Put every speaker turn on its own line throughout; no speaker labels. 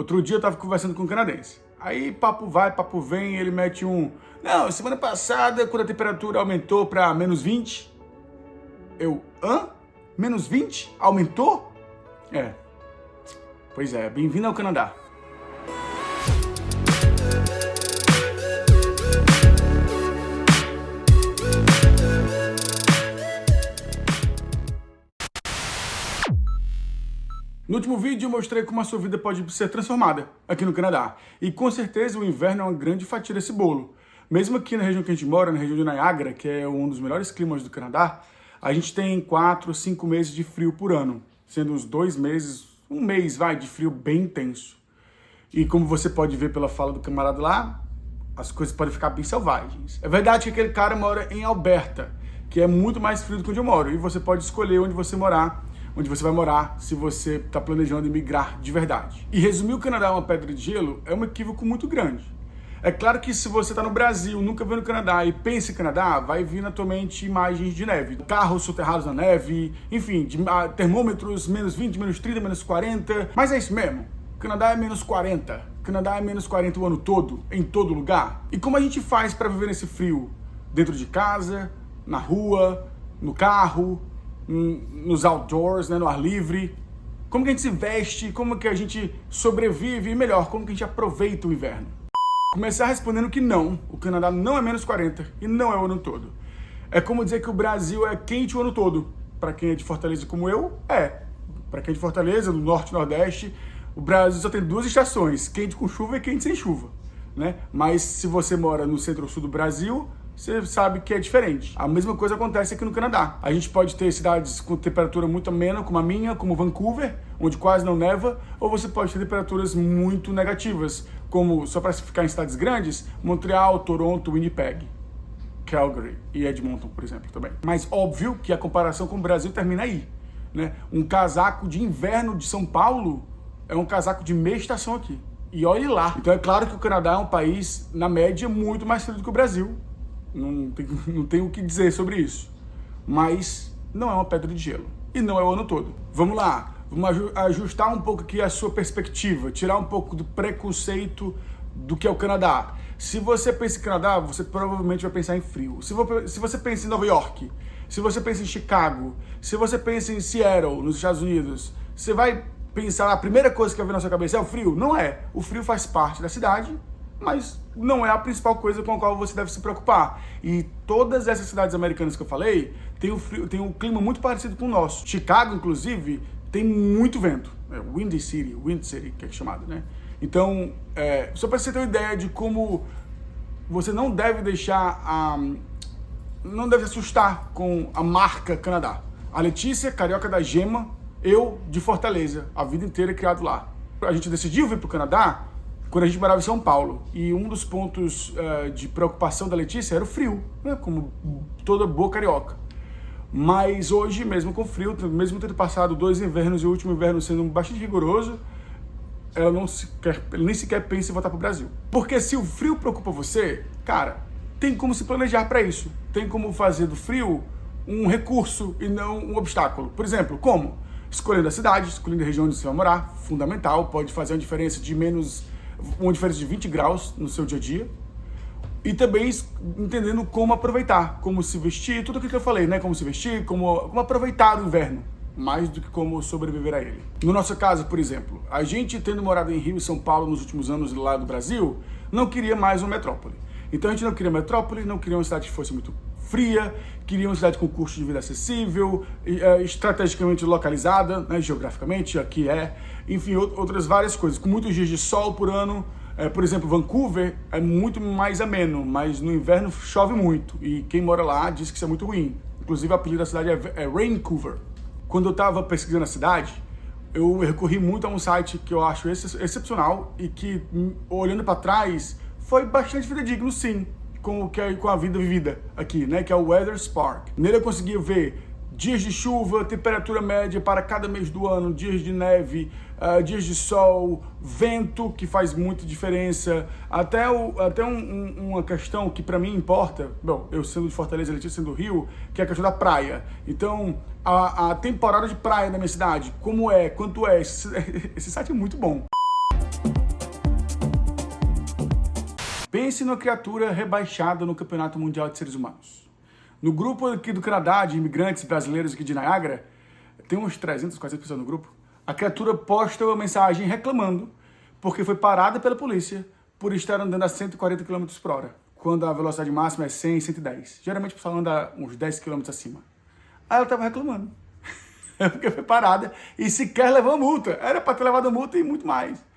Outro dia eu tava conversando com um canadense. Aí papo vai, papo vem, ele mete um... Não, semana passada, quando a temperatura aumentou pra -20... Hã? -20? Aumentou? É. Pois é, bem-vindo ao Canadá. No último vídeo eu mostrei como a sua vida pode ser transformada aqui no Canadá. E com certeza o inverno é uma grande fatia desse bolo. Mesmo aqui na região que a gente mora, na região de Niagara, que é um dos melhores climas do Canadá, a gente tem 4, 5 meses de frio por ano, sendo uns 2 meses, um mês, de frio bem intenso. E como você pode ver pela fala do camarada lá, as coisas podem ficar bem selvagens. É verdade que aquele cara mora em Alberta, que é muito mais frio do que onde eu moro, e você pode escolher onde você vai morar se você está planejando emigrar de verdade. E resumir o Canadá a uma pedra de gelo é um equívoco muito grande. É claro que se você está no Brasil, nunca veio no Canadá e pensa em Canadá, vai vir na tua mente imagens de neve. Carros soterrados na neve, enfim, termômetros -20, -30, -40. Mas é isso mesmo. O Canadá é -40. O Canadá é -40 o ano todo, em todo lugar. E como a gente faz para viver nesse frio? Dentro de casa, na rua, no carro, nos outdoors, né, no ar livre. Como que a gente se veste, como que a gente sobrevive e melhor, como que a gente aproveita o inverno. Começar respondendo que não, o Canadá não é -40 e não é o ano todo. É como dizer que o Brasil é quente o ano todo. Para quem é de Fortaleza como eu, é. Para quem é de Fortaleza, do Norte e Nordeste, o Brasil só tem 2 estações, quente com chuva e quente sem chuva, né? Mas se você mora no centro-sul do Brasil, você sabe que é diferente. A mesma coisa acontece aqui no Canadá. A gente pode ter cidades com temperatura muito amena, como a minha, como Vancouver, onde quase não neva, ou você pode ter temperaturas muito negativas, como, só para ficar em cidades grandes, Montreal, Toronto, Winnipeg, Calgary e Edmonton, por exemplo, também. Mas óbvio que a comparação com o Brasil termina aí, né? Um casaco de inverno de São Paulo é um casaco de meia estação aqui. E olhe lá. Então é claro que o Canadá é um país, na média, muito mais frio do que o Brasil. Não tem o que dizer sobre isso. Mas não é uma pedra de gelo. E não é o ano todo. Vamos lá. Vamos ajustar um pouco aqui a sua perspectiva. Tirar um pouco do preconceito do que é o Canadá. Se você pensa em Canadá, você provavelmente vai pensar em frio. Se você pensa em Nova York, se você pensa em Chicago, se você pensa em Seattle, nos Estados Unidos, você vai pensar, a primeira coisa que vai vir na sua cabeça é o frio? Não é. O frio faz parte da cidade, mas não é a principal coisa com a qual você deve se preocupar. E todas essas cidades americanas que eu falei tem um clima muito parecido com o nosso. Chicago, inclusive, tem muito vento. Wind City, que é chamado, né? Então, só para você ter uma ideia de como você não deve não deve se assustar com a marca Canadá. A Letícia, carioca da Gema, eu de Fortaleza, a vida inteira criado lá. A gente decidiu vir para o Canadá quando a gente morava em São Paulo, e um dos pontos de preocupação da Letícia era o frio, né? Como toda boa carioca. Mas hoje, mesmo com frio, mesmo tendo passado 2 invernos e o último inverno sendo bastante rigoroso, ela nem sequer pensa em voltar para o Brasil. Porque se o frio preocupa você, cara, tem como se planejar para isso. Tem como fazer do frio um recurso e não um obstáculo. Por exemplo, como? Escolhendo a cidade, escolhendo a região onde você vai morar, fundamental, pode fazer uma diferença de 20 graus no seu dia a dia. E também entendendo como aproveitar, como se vestir, tudo aquilo que eu falei, né? Como se vestir, como aproveitar o inverno, mais do que como sobreviver a ele. No nosso caso, por exemplo, a gente tendo morado em Rio e São Paulo nos últimos anos lá do Brasil, não queria mais uma metrópole. Então a gente não queria metrópole, não queria uma cidade que fosse muito fria, queria uma cidade com custo de vida acessível, estrategicamente localizada, né, geograficamente, aqui enfim, outras várias coisas, com muitos dias de sol por ano. Por exemplo, Vancouver é muito mais ameno, mas no inverno chove muito, e quem mora lá diz que isso é muito ruim. Inclusive, o apelido da cidade é Raincouver. Quando eu estava pesquisando a cidade, eu recorri muito a um site que eu acho excepcional e que, olhando para trás, foi bastante fidedigno, sim, com a vida vivida aqui, né, que é o Weather Spark. Nele eu conseguia ver dias de chuva, temperatura média para cada mês do ano, dias de neve, dias de sol, vento, que faz muita diferença, até uma questão que para mim importa, bom, eu sendo de Fortaleza, Letícia sendo do Rio, que é a questão da praia. Então, a temporada de praia da minha cidade, como quanto é, esse site é muito bom. Pense numa criatura rebaixada no Campeonato Mundial de Seres Humanos. No grupo aqui do Canadá, de imigrantes brasileiros aqui de Niagara, tem uns 300, 400 pessoas no grupo, a criatura posta uma mensagem reclamando porque foi parada pela polícia por estar andando a 140 km por hora, quando a velocidade máxima é 100, 110. Geralmente o pessoal anda uns 10 km acima. Aí ela estava reclamando, porque foi parada e sequer levou multa. Era para ter levado multa e muito mais.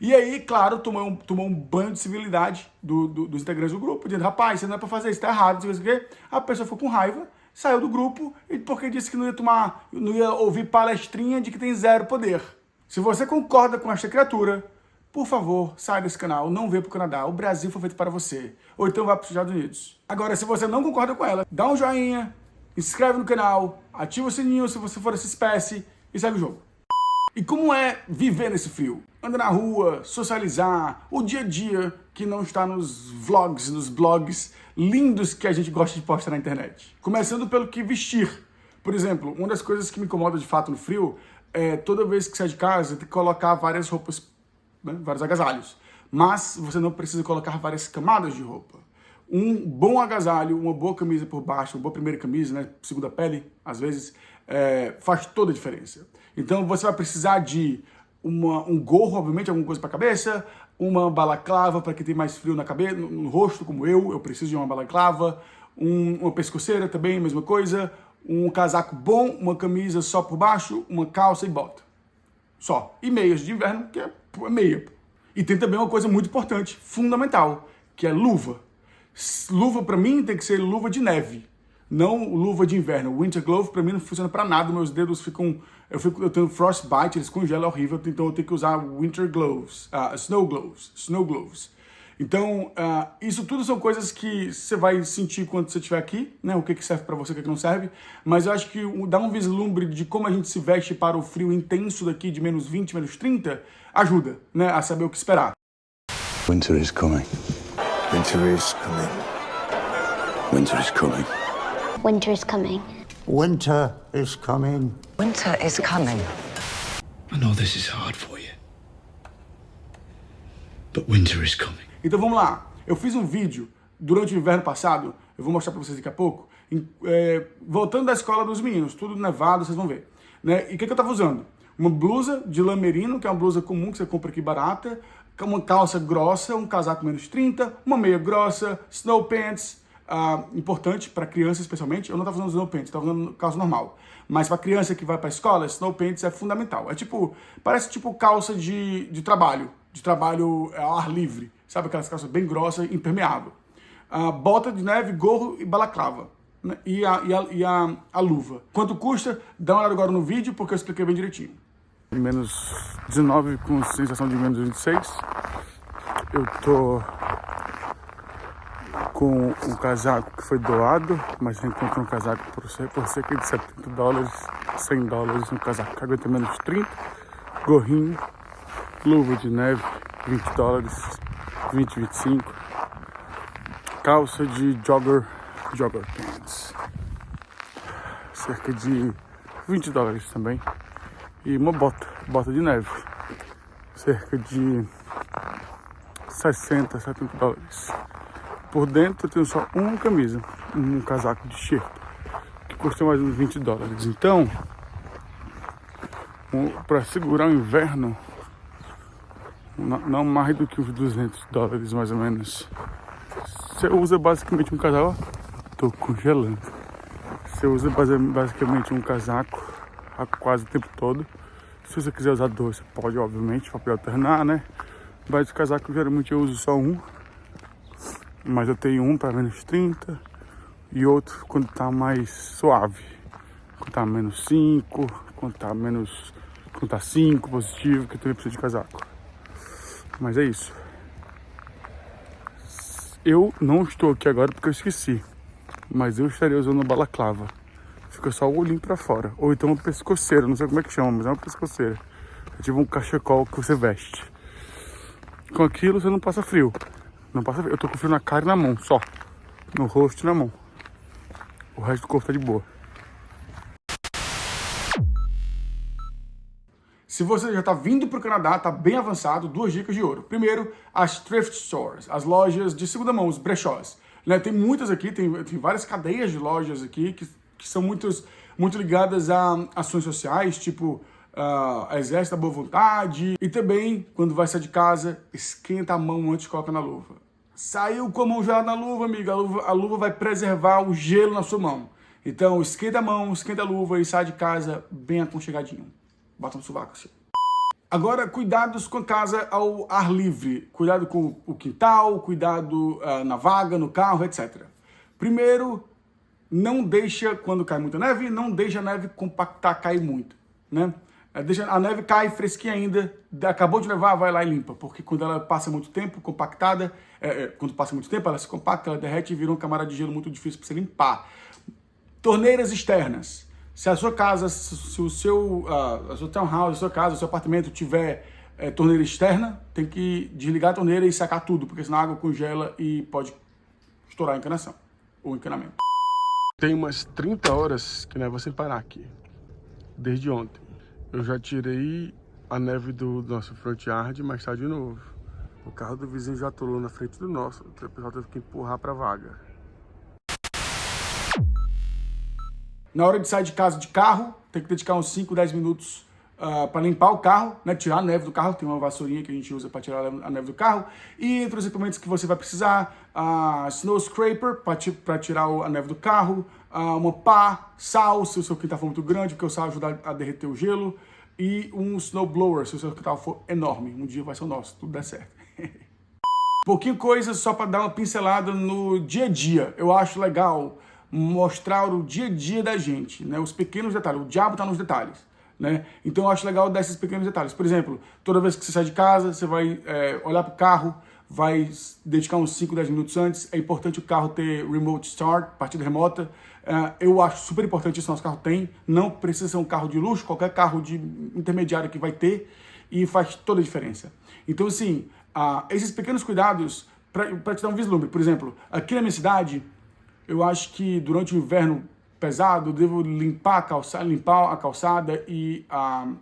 E aí, claro, tomou um banho de civilidade dos integrantes do grupo, dizendo, rapaz, você não é para fazer isso, tá errado, não sei o quê. A pessoa ficou com raiva, saiu do grupo, e porque disse que não ia ouvir palestrinha de que tem zero poder. Se você concorda com esta criatura, por favor, saia desse canal, não venha para o Canadá. O Brasil foi feito para você. Ou então vá para os Estados Unidos. Agora, se você não concorda com ela, dá um joinha, inscreve no canal, ativa o sininho se você for dessa espécie e segue o jogo. E como é viver nesse frio? Andar na rua, socializar, o dia a dia que não está nos vlogs, nos blogs lindos que a gente gosta de postar na internet. Começando pelo que vestir. Por exemplo, uma das coisas que me incomoda de fato no frio é toda vez que sai de casa tem que colocar várias roupas, né, vários agasalhos. Mas você não precisa colocar várias camadas de roupa. Um bom agasalho, uma boa camisa por baixo, uma boa primeira camisa, né, segunda pele, às vezes, faz toda a diferença. Então você vai precisar de um gorro, obviamente, alguma coisa para a cabeça, uma balaclava para quem tem mais frio na cabeça, no rosto, como eu preciso de uma balaclava, uma pescoceira também, mesma coisa, um casaco bom, uma camisa só por baixo, uma calça e bota. Só. E meias de inverno, que é meia. E tem também uma coisa muito importante, fundamental, que é luva. Luva para mim tem que ser luva de neve, não luva de inverno. Winter glove para mim não funciona para nada, meus dedos ficam... Eu tenho frostbite, eles congelam, é horrível, então eu tenho que usar winter gloves, snow gloves. Então, isso tudo são coisas que você vai sentir quando você estiver aqui, né? O que serve para você, o que não serve. Mas eu acho que dar um vislumbre de como a gente se veste para o frio intenso daqui de menos 20, menos 30, ajuda, né? A saber o que esperar.
Winter is coming.
Winter is coming.
Winter is coming.
Winter is coming.
Winter is coming.
Winter is coming.
I know this is hard for you. But winter is coming.
Então vamos lá. Eu fiz um vídeo durante o inverno passado, eu vou mostrar pra vocês daqui a pouco, voltando da escola dos meninos, tudo nevado, vocês vão ver. Né? E o que eu tava usando? Uma blusa de lã merino, que é uma blusa comum que você compra aqui barata, uma calça grossa, um casaco menos 30, uma meia grossa, snow pants, importante para criança especialmente. Eu não estava usando snow pants, estava usando calça normal. Mas para criança que vai para a escola, snow pants é fundamental. É tipo, parece tipo calça de trabalho ao ar livre. Sabe aquelas calças bem grossas, impermeável. Bota de neve, gorro e balaclava. Né? E a luva. Quanto custa? Dá uma olhada agora no vídeo porque eu expliquei bem direitinho. Menos 19 com sensação de menos 26. Eu tô com um casaco que foi doado, mas eu encontrei um casaco por cerca de $70, $100 no casaco que aguenta menos 30, gorrinho, luva de neve, $20, 20, 25, calça de jogger pants, cerca de $20 também, e uma bota de neve, cerca de 60, $70. Por dentro eu tenho só uma camisa, um casaco de xerto, que custa mais uns $20. Então, para segurar o inverno, não mais do que uns $200 mais ou menos. Você usa basicamente um casaco, tô congelando. Você usa basicamente um casaco quase o tempo todo. Se você quiser usar dois, você pode, obviamente, para poder alternar, né? Mas o casaco geralmente eu uso só um. Mas eu tenho um para menos 30 e outro quando tá mais suave. Quando tá menos 5, quando tá 5 positivo, que eu também preciso de casaco. Mas é isso. Eu não estou aqui agora porque eu esqueci. Mas eu estaria usando uma balaclava. Fica só o olhinho pra fora. Ou então uma pescoceira, não sei como é que chama, mas é uma pescoceira. É tipo um cachecol que você veste. Com aquilo você não passa frio. Não passa frio. Eu tô com frio na cara e na mão, só. No rosto e na mão. O resto do corpo tá de boa. Se você já está vindo para o Canadá, está bem avançado, 2 dicas de ouro. Primeiro, as thrift stores, as lojas de segunda mão, os brechós. Né? Tem muitas aqui, tem várias cadeias de lojas aqui que são muito ligadas a ações sociais, tipo a Exército da Boa Vontade. E também, quando vai sair de casa, esquenta a mão antes de colocar na luva. Saiu com a mão gelada na luva, amiga, a luva vai preservar o gelo na sua mão. Então, esquenta a mão, esquenta a luva e sai de casa bem aconchegadinho. Bota no sovaco assim. Agora, cuidados com a casa ao ar livre. Cuidado com o quintal, cuidado na vaga, no carro, etc. Primeiro, não deixa, quando cai muita neve, não deixa a neve compactar, cair muito, né? Deixa a neve cair fresquinha ainda, acabou de levar, vai lá e limpa, porque quando ela passa muito tempo compactada, quando passa muito tempo, ela se compacta, ela derrete e vira uma camada de gelo muito difícil para você limpar. Torneiras externas. Se a sua casa, se o seu townhouse, a sua casa, o seu apartamento tiver torneira externa, tem que desligar a torneira e sacar tudo, porque senão a água congela e pode estourar a encanação, ou encanamento. Tem umas 30 horas que neva sem parar aqui, desde ontem. Eu já tirei a neve do nosso front yard, mas tá de novo. O carro do vizinho já atolou na frente do nosso, então o pessoal teve que empurrar pra vaga. Na hora de sair de casa de carro, tem que dedicar uns 5, 10 minutos para limpar o carro, né? Tirar a neve do carro. Tem uma vassourinha que a gente usa para tirar a neve do carro. E entre os equipamentos que você vai precisar, snow scraper para tirar a neve do carro, uma pá, sal, se o seu quintal for muito grande, porque o sal ajuda a derreter o gelo, e um snow blower, se o seu quintal for enorme. Um dia vai ser o nosso, tudo der certo. Pouquinho coisa só para dar uma pincelada no dia a dia. Eu acho legal mostrar o dia a dia da gente, né? Os pequenos detalhes. O diabo está nos detalhes, né? Então eu acho legal desses pequenos detalhes. Por exemplo, toda vez que você sai de casa, você vai olhar para o carro, vai dedicar uns 5, 10 minutos antes. É importante o carro ter remote start, partida remota. Eu acho super importante isso, nosso carro tem. Não precisa ser um carro de luxo, qualquer carro de intermediário que vai ter, e faz toda a diferença. Então, assim, esses pequenos cuidados, para te dar um vislumbre. Por exemplo, aqui na minha cidade, eu acho que durante o inverno pesado, eu devo limpar a calçada e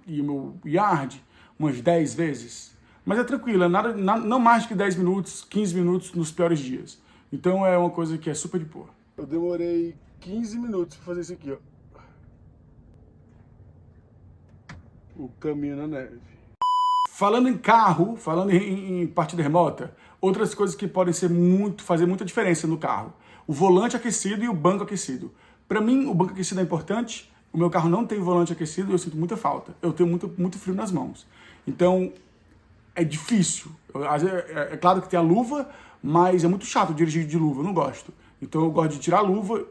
o meu yard umas 10 vezes. Mas é tranquilo, não mais que 10 minutos, 15 minutos nos piores dias. Então é uma coisa que é super de boa. Eu demorei 15 minutos para fazer isso aqui, ó. O caminho na neve. Falando em carro, falando em partida remota, outras coisas que podem fazer muita diferença no carro. O volante aquecido e o banco aquecido. Para mim, o banco aquecido é importante. O meu carro não tem volante aquecido e eu sinto muita falta. Eu tenho muito frio nas mãos. Então, é difícil. É claro que tem a luva, mas é muito chato dirigir de luva. Eu não gosto. Então, eu gosto de tirar a luva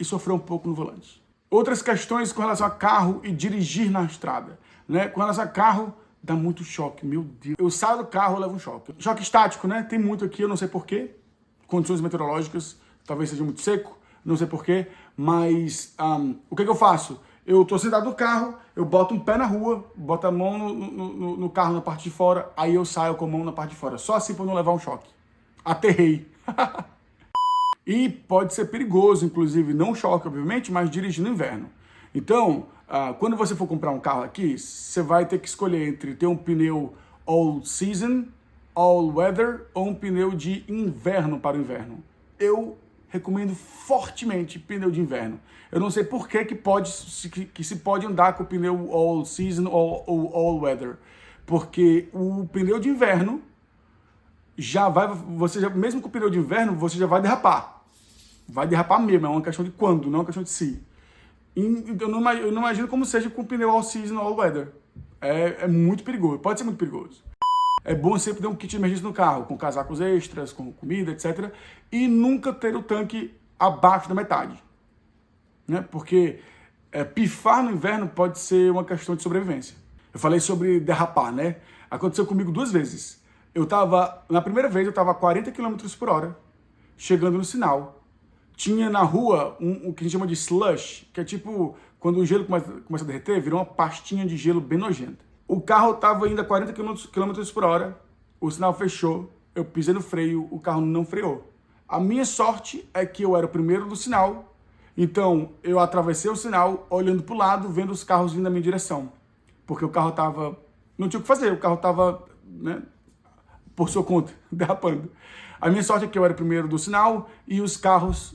e sofrer um pouco no volante. Outras questões com relação a carro e dirigir na estrada, né? Com relação a carro, dá muito choque. Meu Deus. Eu saio do carro, eu levo um choque. Choque estático, né? Tem muito aqui, eu não sei porquê. Condições meteorológicas, talvez seja muito seco, não sei porquê, mas o que eu faço? Eu estou sentado no carro, eu boto um pé na rua, boto a mão no carro na parte de fora, aí eu saio com a mão na parte de fora, só assim para não levar um choque. Aterrei. E pode ser perigoso, inclusive, não choque, obviamente, mas dirigir no inverno. Então, quando você for comprar um carro aqui, você vai ter que escolher entre ter um pneu all season, all weather ou um pneu de inverno para o inverno. Eu recomendo fortemente pneu de inverno. Eu não sei por que se pode andar com o pneu all season ou all weather, porque o pneu de inverno mesmo com o pneu de inverno, você já vai derrapar. Vai derrapar mesmo, é uma questão de quando, não é uma questão de se. Eu não imagino como seja com o pneu all season ou all weather. É muito perigoso, pode ser muito perigoso. É bom sempre ter um kit de emergência no carro, com casacos extras, com comida, etc. E nunca ter o tanque abaixo da metade, né? Porque pifar no inverno pode ser uma questão de sobrevivência. Eu falei sobre derrapar, né? Aconteceu comigo 2 vezes. Na primeira vez eu estava a 40 km por hora, chegando no sinal. Tinha na rua o que a gente chama de slush, que é tipo, quando o gelo começa a derreter, virou uma pastinha de gelo bem nojenta. O carro estava indo a 40 km por hora, o sinal fechou, eu pisei no freio, o carro não freou. A minha sorte é que eu era o primeiro do sinal, então eu atravessei o sinal, olhando para o lado, vendo os carros vindo na minha direção. porque o carro tava... Não tinha o que fazer, o carro tava, né, por sua conta, derrapando. A minha sorte é que eu era o primeiro do sinal e os carros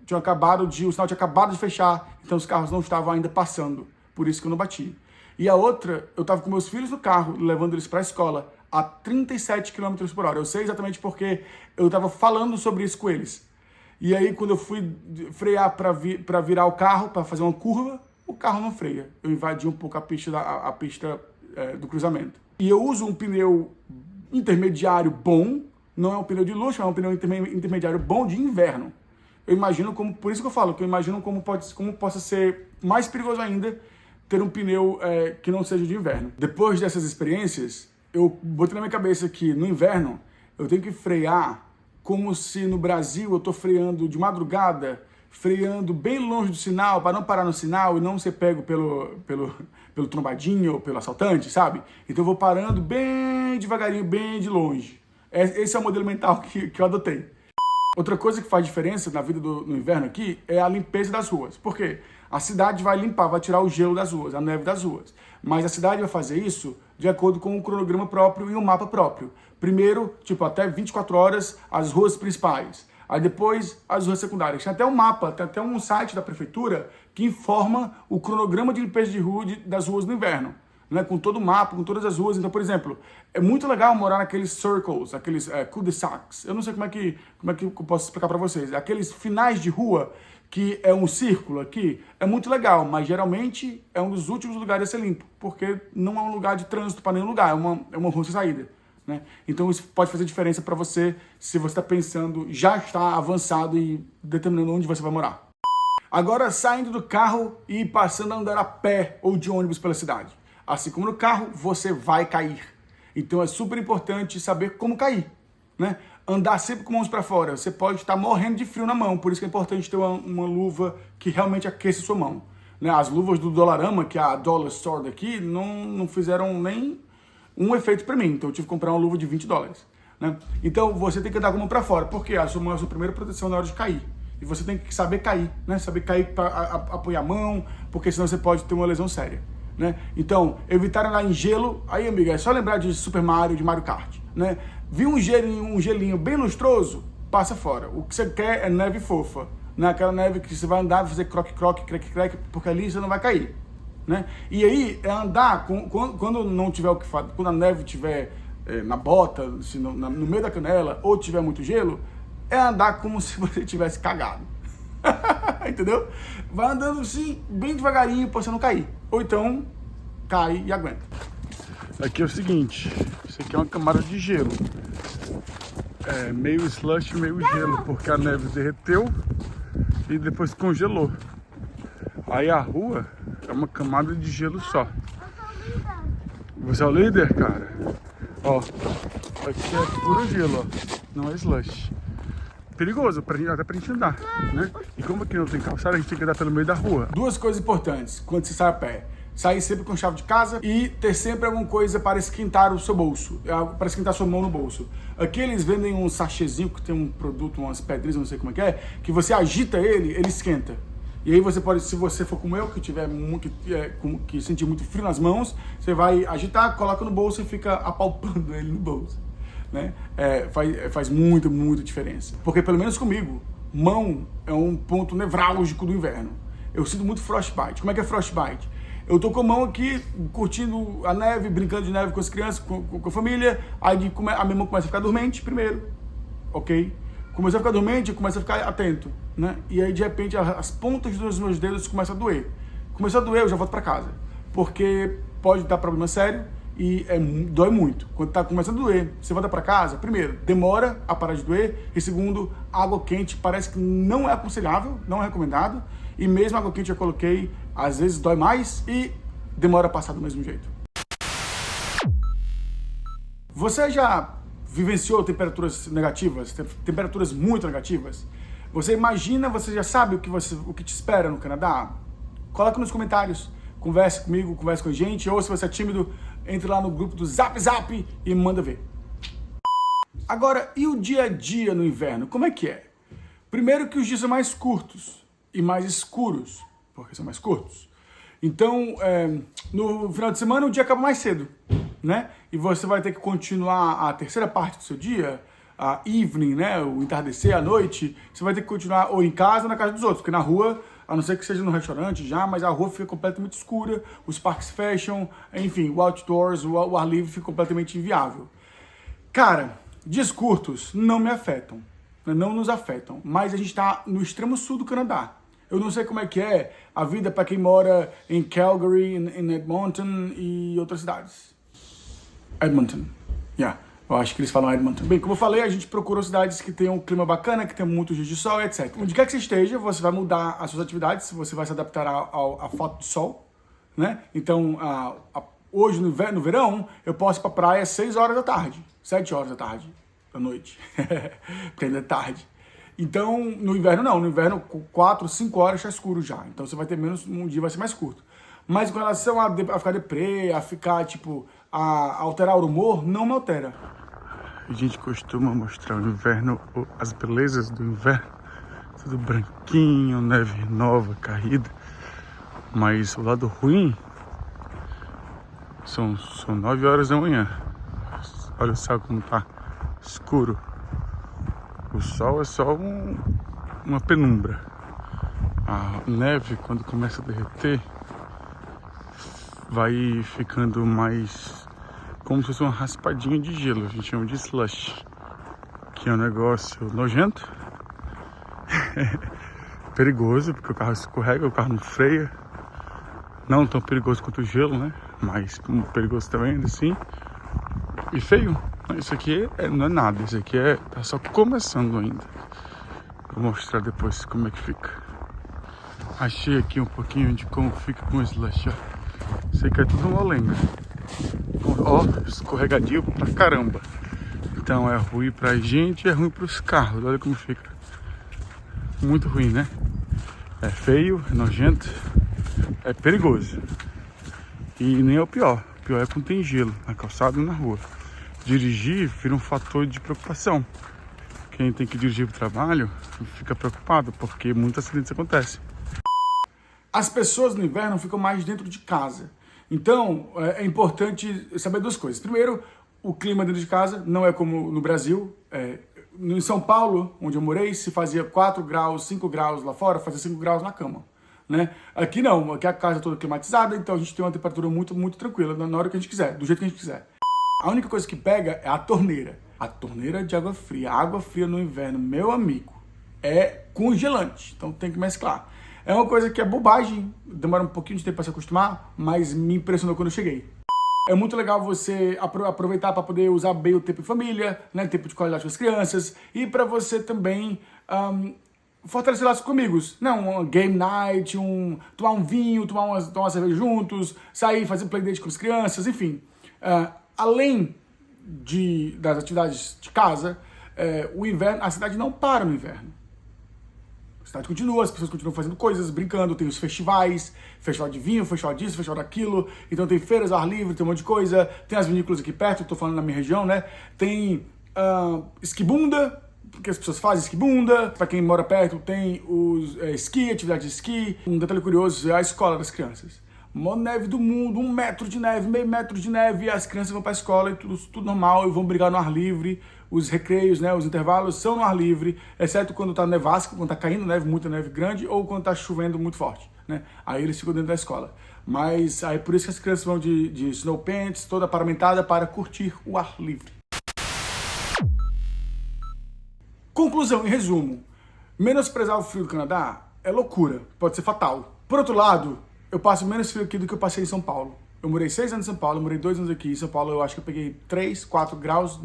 tinham acabado o sinal tinha acabado de fechar, então os carros não estavam ainda passando, por isso que eu não bati. E a outra, eu estava com meus filhos no carro, levando eles para a escola a 37 km por hora. Eu sei exatamente porque eu estava falando sobre isso com eles. E aí, quando eu fui frear para virar o carro, para fazer uma curva, o carro não freia. Eu invadi um pouco a pista do cruzamento. E eu uso um pneu intermediário bom, não é um pneu de luxo, é um pneu intermediário bom de inverno. Eu imagino como, por isso que eu falo, que eu imagino como possa ser mais perigoso ainda ter um pneu que não seja de inverno. Depois dessas experiências, eu botei na minha cabeça que no inverno eu tenho que frear como se no Brasil eu estou freando de madrugada, freando bem longe do sinal, para não parar no sinal e não ser pego pelo trombadinho ou pelo assaltante, sabe? Então eu vou parando bem devagarinho, bem de longe. Esse é o modelo mental que eu adotei. Outra coisa que faz diferença na vida no inverno aqui é a limpeza das ruas. Por quê? A cidade vai limpar, vai tirar o gelo das ruas, a neve das ruas. Mas a cidade vai fazer isso de acordo com um cronograma próprio e um mapa próprio. Primeiro, tipo, até 24 horas, as ruas principais. Aí depois, as ruas secundárias. Tem até um mapa, tem até um site da prefeitura que informa o cronograma de limpeza de rua das ruas no inverno. Né, com todo o mapa, com todas as ruas. Então, por exemplo, é muito legal morar naqueles circles, aqueles cul-de-sacs. Eu não sei como é que eu posso explicar para vocês. Aqueles finais de rua que é um círculo aqui, é muito legal, mas geralmente é um dos últimos lugares a ser limpo, porque não é um lugar de trânsito para nenhum lugar, é uma rua sem saída. Né? Então isso pode fazer diferença para você se você está pensando, já está avançado e determinando onde você vai morar. Agora, saindo do carro e passando a andar a pé ou de ônibus pela cidade. Assim como no carro, você vai cair. Então é super importante saber como cair, né? Andar sempre com mãos para fora. Você pode estar morrendo de frio na mão, por isso que é importante ter uma luva que realmente aqueça sua mão. Né? As luvas do Dollarama, que é a Dollar Store daqui, não fizeram nem um efeito para mim. Então eu tive que comprar uma luva de $20. Né? Então você tem que andar com a mão para fora, porque a sua mão é a sua primeira proteção na hora de cair. E você tem que saber cair, né? Saber cair para apoiar a mão, porque senão você pode ter uma lesão séria. Né? Então, evitar andar em gelo, aí amiga, é só lembrar de Super Mario, de Mario Kart, né? Viu um gelinho bem lustroso, passa fora. O que você quer é neve fofa, né? Aquela neve que você vai andar, vai fazer croque-croque, creque-creque, porque ali você não vai cair, né? E aí, é andar, quando não tiver o que fazer, quando a neve estiver na bota, no meio da canela, ou tiver muito gelo, é andar como se você tivesse cagado. Entendeu? Vai andando assim, bem devagarinho, pra você não cair. Ou então, cai e aguenta. Aqui é o seguinte, isso aqui é uma camada de gelo. É meio slush, meio gelo, porque a neve derreteu e depois congelou. Aí a rua é uma camada de gelo só. Você é o líder, cara? Ó, aqui é puro gelo, ó. Não é slush. Perigoso, até pra gente andar, né? E como aqui não tem calçada, a gente tem que andar pelo meio da rua. Duas coisas importantes quando você sai a pé. Sair sempre com chave de casa e ter sempre alguma coisa para esquentar o seu bolso, para esquentar sua mão no bolso. Aqui eles vendem um sachêzinho que tem um produto, umas pedrinhas, não sei como é, que você agita ele esquenta. E aí você pode, se você for como eu, que sentir muito frio nas mãos, você vai agitar, coloca no bolso e fica apalpando ele no bolso. Né? Faz muita diferença. Porque pelo menos comigo, mão é um ponto nevrálgico do inverno. Eu sinto muito frostbite. Como é que é frostbite? Eu tô com a mão aqui, curtindo a neve, brincando de neve com as crianças, com a família, aí a minha mão começa a ficar dormente primeiro, ok? Começa a ficar dormente, eu começo a ficar atento, né? E aí de repente as pontas dos meus dedos começam a doer. Começou a doer, eu já volto para casa, porque pode dar problema sério e dói muito. Quando tá começando a doer, você volta para casa, primeiro, demora a parar de doer, e segundo, água quente parece que não é aconselhável, não é recomendado, e mesmo água quente eu coloquei, às vezes dói mais e demora a passar do mesmo jeito. Você já vivenciou temperaturas negativas, temperaturas muito negativas? Você imagina, você já sabe o que te espera no Canadá? Coloca nos comentários, converse comigo, converse com a gente, ou se você é tímido, entre lá no grupo do Zap Zap e manda ver. Agora, e o dia a dia no inverno, como é que é? Primeiro que os dias são mais curtos e mais escuros, porque são mais curtos. Então, no final de semana, o dia acaba mais cedo, né? E você vai ter que continuar a terceira parte do seu dia, a evening, né? O entardecer, a noite. Você vai ter que continuar ou em casa ou na casa dos outros, porque na rua, a não ser que seja no restaurante já, mas a rua fica completamente escura, os parques fecham, enfim, o outdoors, o ar livre fica completamente inviável. Cara, dias curtos não me afetam, não nos afetam, mas a gente está no extremo sul do Canadá. Eu não sei como é que é a vida para quem mora em Calgary, em Edmonton e outras cidades. Edmonton, yeah. Eu acho que eles falam Edmonton. Bem, como eu falei, a gente procurou cidades que tenham um clima bacana, que tenham muitos dias de sol, etc. Onde quer que você esteja, você vai mudar as suas atividades, você vai se adaptar à falta de sol, né? Então, hoje no verão, eu posso ir pra praia às 6 horas da tarde, 7 horas da tarde, da noite, porque ainda é tarde. Então, no inverno não, no inverno 4, 5 horas já é escuro já, então você vai ter menos, um dia vai ser mais curto. Mas com relação a ficar deprê, a ficar, tipo, a alterar o humor, não me altera. A gente costuma mostrar no inverno as belezas do inverno, tudo branquinho, neve nova, caída, mas o lado ruim são 9 horas da manhã, olha o céu como tá escuro, o sol é só uma penumbra, a neve quando começa a derreter vai ficando mais como se fosse uma raspadinha de gelo, a gente chama de slush, que é um negócio nojento, perigoso, porque o carro escorrega, o carro não freia, não tão perigoso quanto o gelo, né, mas perigoso também, assim, e feio. Isso aqui não é nada, isso aqui tá só começando ainda. Vou mostrar depois como é que fica. Achei aqui um pouquinho de como fica com o slush, ó. Sei que é tudo molenga. Ó, escorregadio pra caramba. Então é ruim pra gente e é ruim pros carros. Olha como fica. Muito ruim, né? É feio, é nojento, é perigoso. E nem é o pior. O pior é quando tem gelo na calçada e na rua. Dirigir vira um fator de preocupação. Quem tem que dirigir para o trabalho fica preocupado, porque muitos acidentes acontecem. As pessoas no inverno ficam mais dentro de casa. Então, é importante saber duas coisas. Primeiro, o clima dentro de casa não é como no Brasil. Em São Paulo, onde eu morei, se fazia 4 graus, 5 graus lá fora, fazia 5 graus na cama. Né? Aqui não, aqui a casa é toda climatizada, então a gente tem uma temperatura muito, muito tranquila, na hora que a gente quiser, do jeito que a gente quiser. A única coisa que pega é a torneira. A torneira de água fria. A água fria no inverno, meu amigo, é congelante. Então tem que mesclar. É uma coisa que é bobagem, demora um pouquinho de tempo para se acostumar, mas me impressionou quando eu cheguei. É muito legal você aproveitar para poder usar bem o tempo em família, né, tempo de qualidade com as crianças, e para você também fortalecer laços com amigos. Não, um game night, tomar um vinho, tomar uma cerveja juntos, sair, fazer playdate com as crianças, enfim. Além das atividades de casa, o inverno, a cidade não para no inverno. A cidade continua, as pessoas continuam fazendo coisas, brincando, tem os festivais, festival de vinho, festival disso, festival daquilo, então tem feiras ao ar livre, tem um monte de coisa, tem as vinícolas aqui perto, tô falando na minha região, né? Tem esquibunda, porque as pessoas fazem esquibunda, para quem mora perto tem os esqui, atividade de esqui. Um detalhe curioso é a escola das crianças. Maior neve do mundo, 1 metro de neve, meio metro de neve, e as crianças vão para a escola e tudo normal, e vão brigar no ar livre. Os recreios, né, os intervalos são no ar livre, exceto quando tá nevasca, quando tá caindo neve, muita neve grande, ou quando tá chovendo muito forte, né? Aí eles ficam dentro da escola. Mas aí por isso que as crianças vão de snow pants, toda paramentada, para curtir o ar livre. Conclusão, em resumo, menosprezar o frio do Canadá é loucura, pode ser fatal. Por outro lado, eu passo menos frio aqui do que eu passei em São Paulo. Eu morei 6 anos em São Paulo, eu morei 2 anos aqui. Em São Paulo eu acho que eu peguei 3, 4 graus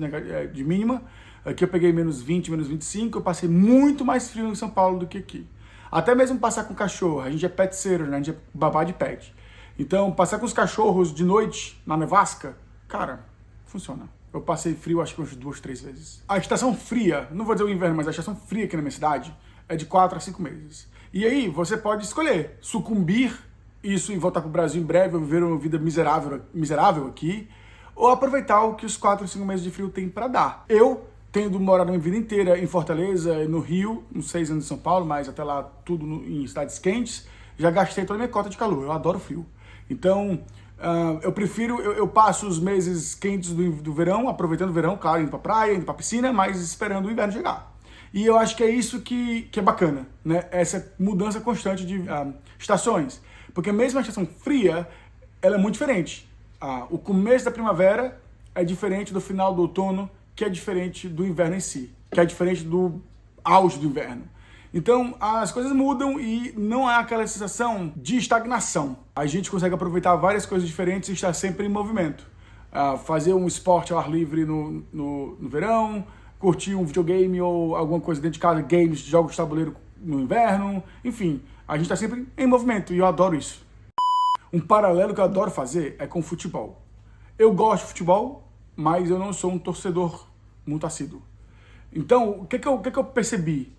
de mínima. Aqui eu peguei menos 20, menos 25. Eu passei muito mais frio em São Paulo do que aqui. Até mesmo passar com cachorro. A gente é pet sitter, né? A gente é babá de pet. Então, passar com os cachorros de noite na nevasca, cara, funciona. Eu passei frio acho que umas 2, 3 vezes. A estação fria, não vou dizer o inverno, mas a estação fria aqui na minha cidade é de 4 a 5 meses. E aí você pode escolher sucumbir isso e voltar para o Brasil em breve, ou viver uma vida miserável aqui, ou aproveitar o que os 4 ou 5 meses de frio tem para dar. Eu, tendo morado a minha vida inteira em Fortaleza, no Rio, uns 6 anos em São Paulo, mas até lá tudo em cidades quentes, já gastei toda a minha cota de calor, eu adoro frio. Então, eu passo os meses quentes do verão, aproveitando o verão, claro, indo pra praia, indo pra piscina, mas esperando o inverno chegar. E eu acho que é isso que é bacana, né? Essa mudança constante de estações. Porque mesmo a estação fria, ela é muito diferente. O começo da primavera é diferente do final do outono, que é diferente do inverno em si, que é diferente do auge do inverno. Então, as coisas mudam e não há aquela sensação de estagnação. A gente consegue aproveitar várias coisas diferentes e estar sempre em movimento. Fazer um esporte ao ar livre no verão, curtir um videogame ou alguma coisa dentro de casa, games, jogos de tabuleiro no inverno, enfim, a gente está sempre em movimento e eu adoro isso. Um paralelo que eu adoro fazer é com o futebol. Eu gosto de futebol, mas eu não sou um torcedor muito assíduo. Então, o que eu percebi?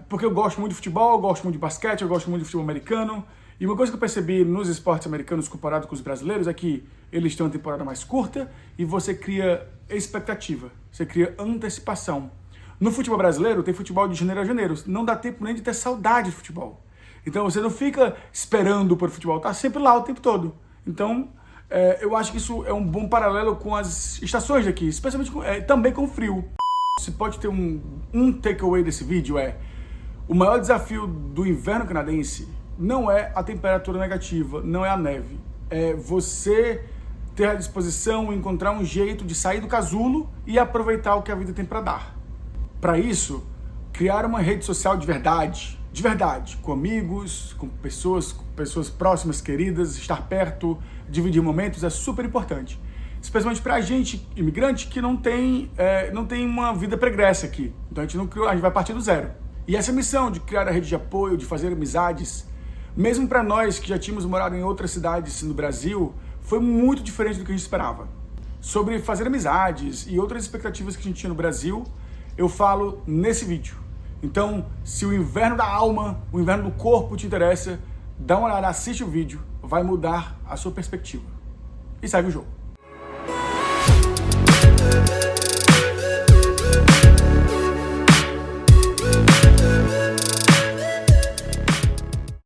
Porque eu gosto muito de futebol, eu gosto muito de basquete, eu gosto muito de futebol americano. E uma coisa que eu percebi nos esportes americanos comparado com os brasileiros é que eles têm uma temporada mais curta e você cria expectativa, você cria antecipação. No futebol brasileiro, tem futebol de janeiro a janeiro. Não dá tempo nem de ter saudade de futebol. Então você não fica esperando por futebol, tá sempre lá o tempo todo. Então, eu acho que isso é um bom paralelo com as estações daqui, especialmente também com o frio. Você pode ter um takeaway desse vídeo o maior desafio do inverno canadense não é a temperatura negativa, não é a neve. É você ter à disposição, encontrar um jeito de sair do casulo e aproveitar o que a vida tem para dar. Para isso, criar uma rede social de verdade, com amigos, com pessoas próximas, queridas, estar perto, dividir momentos é super importante. Especialmente pra gente, imigrante, que não tem uma vida pregressa aqui. Então a gente vai partir do zero. E essa missão de criar a rede de apoio, de fazer amizades, mesmo para nós que já tínhamos morado em outras cidades no Brasil, foi muito diferente do que a gente esperava. Sobre fazer amizades e outras expectativas que a gente tinha no Brasil, eu falo nesse vídeo. Então, se o inverno da alma, o inverno do corpo te interessa, dá uma olhada, assiste o vídeo, vai mudar a sua perspectiva. E segue o jogo.